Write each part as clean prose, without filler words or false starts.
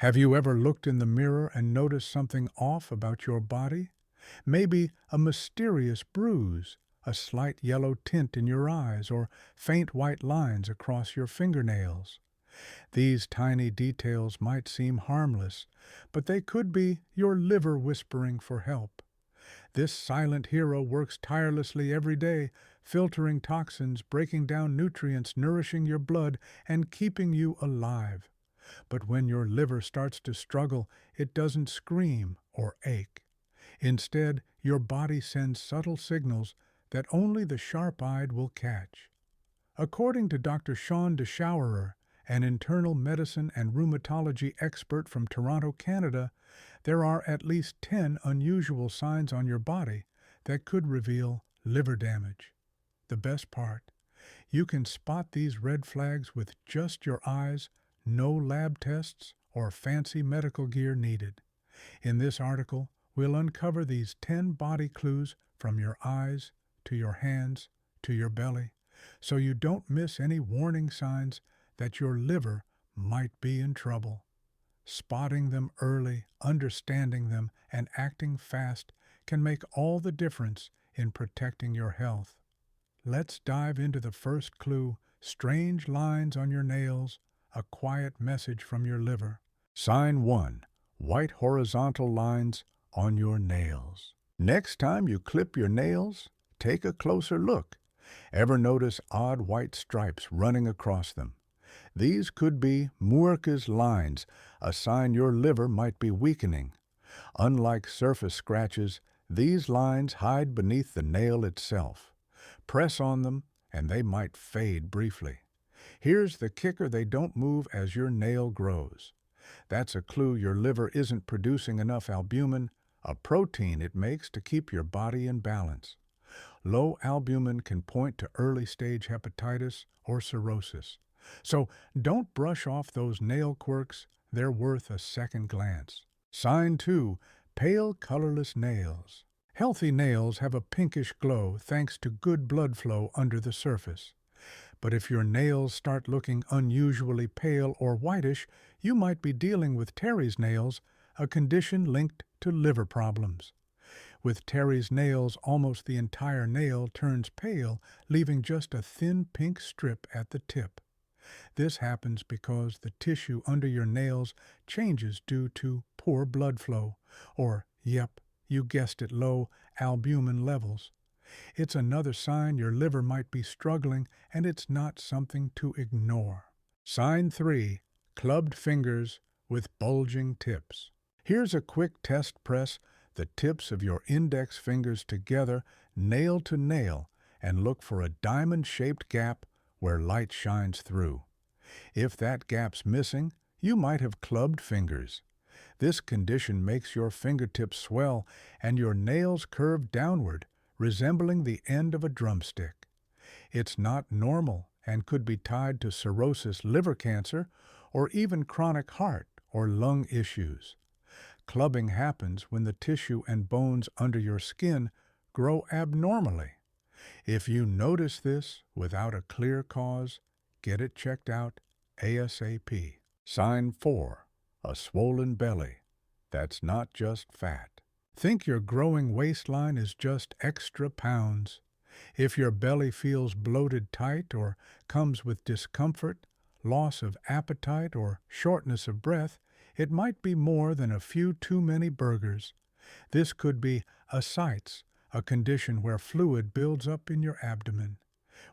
Have you ever looked in the mirror and noticed something off about your body? Maybe a mysterious bruise, a slight yellow tint in your eyes, or faint white lines across your fingernails. These tiny details might seem harmless, but they could be your liver whispering for help. This silent hero works tirelessly every day, filtering toxins, breaking down nutrients, nourishing your blood, and keeping you alive. But when your liver starts to struggle, it doesn't scream or ache. Instead, your body sends subtle signals that only the sharp-eyed will catch. According to Dr. Sean DeShowerer, an internal medicine and rheumatology expert from Toronto, Canada, there are at least 10 unusual signs on your body that could reveal liver damage. The best part, you can spot these red flags with just your eyes, no lab tests or fancy medical gear needed. In this article, we'll uncover these 10 body clues from your eyes to your hands to your belly, so you don't miss any warning signs that your liver might be in trouble. Spotting them early, understanding them, and acting fast can make all the difference in protecting your health. Let's dive into the first clue: strange lines on your nails, a quiet message from your liver. Sign 1. White horizontal lines on your nails. Next time you clip your nails, take a closer look. Ever notice odd white stripes running across them? These could be Muirche's lines, a sign your liver might be weakening. Unlike surface scratches, these lines hide beneath the nail itself. Press on them, and they might fade briefly. Here's the kicker: they don't move as your nail grows. That's a clue your liver isn't producing enough albumin, a protein it makes to keep your body in balance. Low albumin can point to early-stage hepatitis or cirrhosis. So don't brush off those nail quirks, they're worth a second glance. Sign 2. Pale, colorless nails. Healthy nails have a pinkish glow thanks to good blood flow under the surface. But if your nails start looking unusually pale or whitish, you might be dealing with Terry's nails, a condition linked to liver problems. With Terry's nails, almost the entire nail turns pale, leaving just a thin pink strip at the tip. This happens because the tissue under your nails changes due to poor blood flow, or, yep, you guessed it, low albumin levels. It's another sign your liver might be struggling, and it's not something to ignore. Sign 3. Clubbed fingers with bulging tips. Here's a quick test: press the tips of your index fingers together, nail to nail, and look for a diamond-shaped gap where light shines through. If that gap's missing, you might have clubbed fingers. This condition makes your fingertips swell and your nails curve downward, resembling the end of a drumstick. It's not normal and could be tied to cirrhosis, liver cancer, or even chronic heart or lung issues. Clubbing happens when the tissue and bones under your skin grow abnormally. If you notice this without a clear cause, get it checked out ASAP. Sign 4. A swollen belly. That's not just fat. Think your growing waistline is just extra pounds. If your belly feels bloated tight or comes with discomfort, loss of appetite, or shortness of breath, it might be more than a few too many burgers. This could be ascites, a condition where fluid builds up in your abdomen.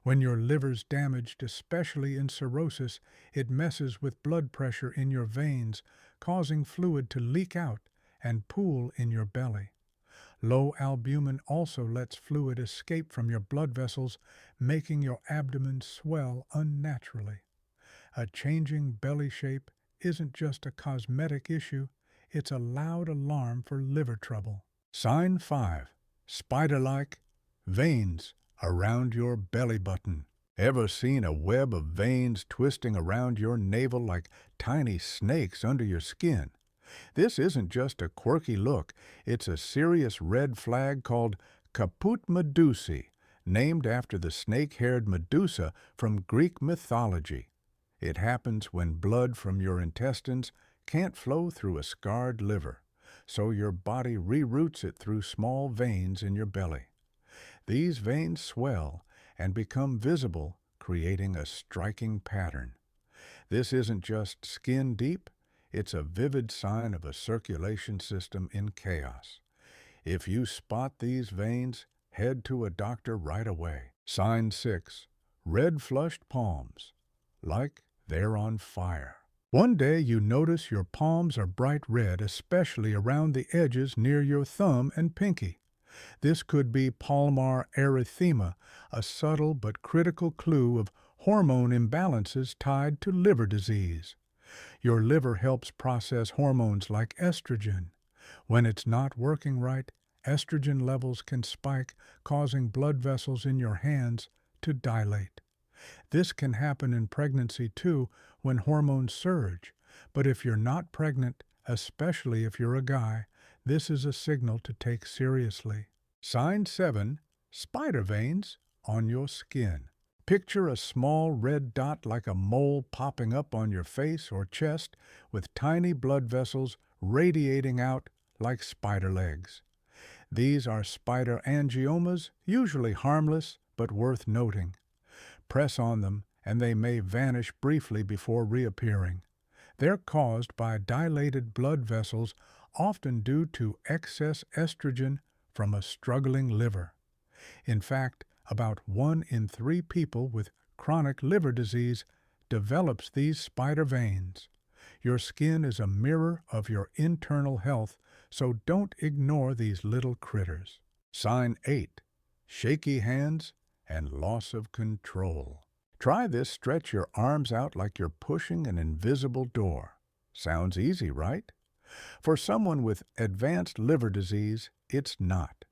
When your liver's damaged, especially in cirrhosis, it messes with blood pressure in your veins, causing fluid to leak out and pool in your belly. Low albumin also lets fluid escape from your blood vessels, making your abdomen swell unnaturally. A changing belly shape isn't just a cosmetic issue, it's a loud alarm for liver trouble. Sign 5. Spider-like veins around your belly button. Ever seen a web of veins twisting around your navel like tiny snakes under your skin? This isn't just a quirky look, it's a serious red flag called caput medusae, named after the snake-haired Medusa from Greek mythology. It happens when blood from your intestines can't flow through a scarred liver, so your body reroutes it through small veins in your belly. These veins swell and become visible, creating a striking pattern. This isn't just skin deep, it's a vivid sign of a circulation system in chaos. If you spot these veins, head to a doctor right away. Sign 6. Red flushed palms, like they're on fire. One day you notice your palms are bright red, especially around the edges near your thumb and pinky. This could be palmar erythema, a subtle but critical clue of hormone imbalances tied to liver disease. Your liver helps process hormones like estrogen. When it's not working right, estrogen levels can spike, causing blood vessels in your hands to dilate. This can happen in pregnancy too, when hormones surge. But if you're not pregnant, especially if you're a guy, this is a signal to take seriously. Sign 7. Spider veins on your skin. Picture a small red dot like a mole popping up on your face or chest with tiny blood vessels radiating out like spider legs. These are spider angiomas, usually harmless but worth noting. Press on them and they may vanish briefly before reappearing. They're caused by dilated blood vessels, often due to excess estrogen from a struggling liver. In fact, about 1 in 3 people with chronic liver disease develops these spider veins. Your skin is a mirror of your internal health, so don't ignore these little critters. Sign 8. Shaky hands and loss of control. Try this. Stretch your arms out like you're pushing an invisible door. Sounds easy, right? For someone with advanced liver disease, it's not.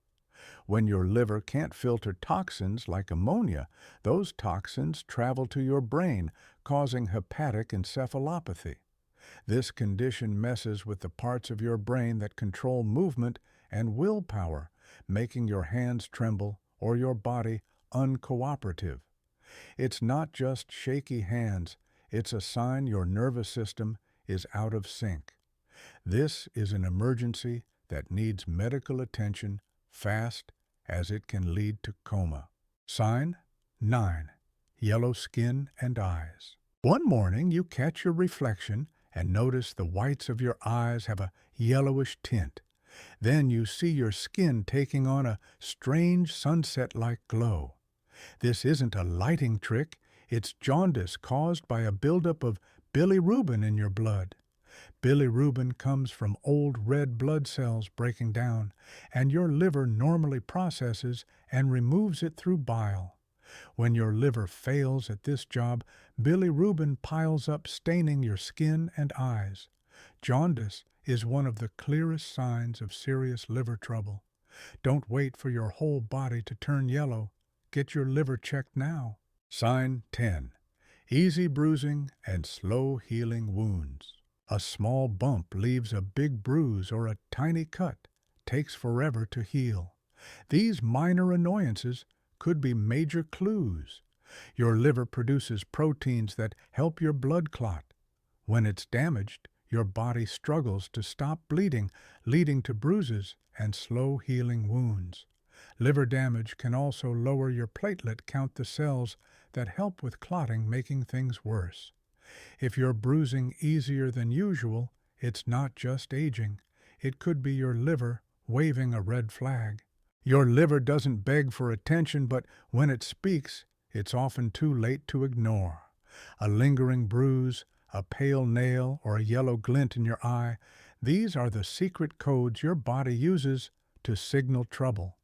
When your liver can't filter toxins like ammonia, those toxins travel to your brain, causing hepatic encephalopathy. This condition messes with the parts of your brain that control movement and willpower, making your hands tremble or your body uncooperative. It's not just shaky hands, it's a sign your nervous system is out of sync. This is an emergency that needs medical attention fast, as it can lead to coma. Sign 9. Yellow skin and eyes. One morning you catch your reflection and notice the whites of your eyes have a yellowish tint. Then you see your skin taking on a strange sunset-like glow. This isn't a lighting trick, it's jaundice caused by a buildup of bilirubin in your blood. Bilirubin comes from old red blood cells breaking down, and your liver normally processes and removes it through bile. When your liver fails at this job, bilirubin piles up, staining your skin and eyes. Jaundice is one of the clearest signs of serious liver trouble. Don't wait for your whole body to turn yellow. Get your liver checked now. Sign 10. Easy bruising and slow healing wounds. A small bump leaves a big bruise or a tiny cut. Takes forever to heal. These minor annoyances could be major clues. Your liver produces proteins that help your blood clot. When it's damaged, your body struggles to stop bleeding, leading to bruises and slow healing wounds. Liver damage can also lower your platelet count, the cells that help with clotting, making things worse. If you're bruising easier than usual, it's not just aging. It could be your liver waving a red flag. Your liver doesn't beg for attention, but when it speaks, it's often too late to ignore. A lingering bruise, a pale nail, or a yellow glint in your eye, these are the secret codes your body uses to signal trouble.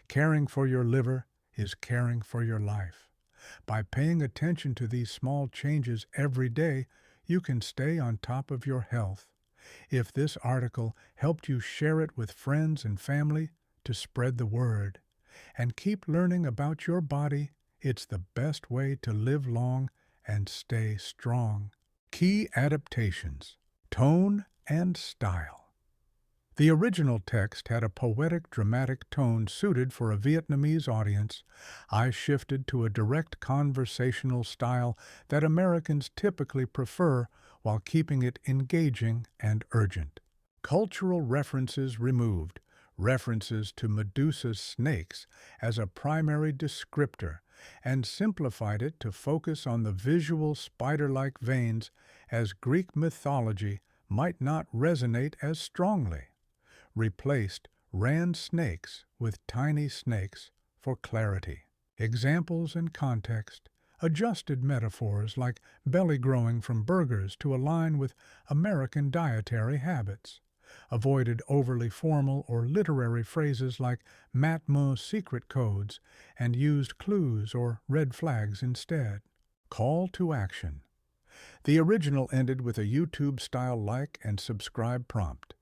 Caring for your liver is caring for your life. By paying attention to these small changes every day, you can stay on top of your health. If this article helped you, share it with friends and family to spread the word. And keep learning about your body. It's the best way to live long and stay strong. Key adaptations: tone and style. The original text had a poetic, dramatic tone suited for a Vietnamese audience. I shifted to a direct conversational style that Americans typically prefer while keeping it engaging and urgent. Cultural references removed, references to Medusa's snakes as a primary descriptor, and simplified it to focus on the visual spider-like veins as Greek mythology might not resonate as strongly. Replaced ran snakes with tiny snakes for clarity. Examples and context adjusted metaphors like belly growing from burgers to align with American dietary habits. Avoided overly formal or literary phrases like Matmos secret codes and used clues or red flags instead. Call to action. The original ended with a YouTube-style like and subscribe prompt.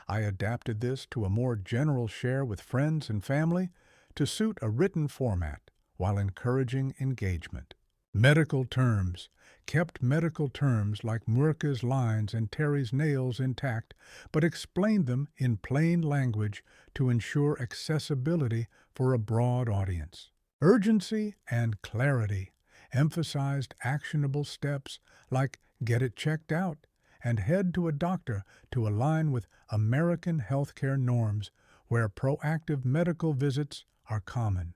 I adapted this to a more general share with friends and family to suit a written format while encouraging engagement. Medical terms kept medical terms like Murka's lines and Terry's nails intact, but explained them in plain language to ensure accessibility for a broad audience. Urgency and clarity emphasized actionable steps like get it checked out and head to a doctor to align with American healthcare norms where proactive medical visits are common.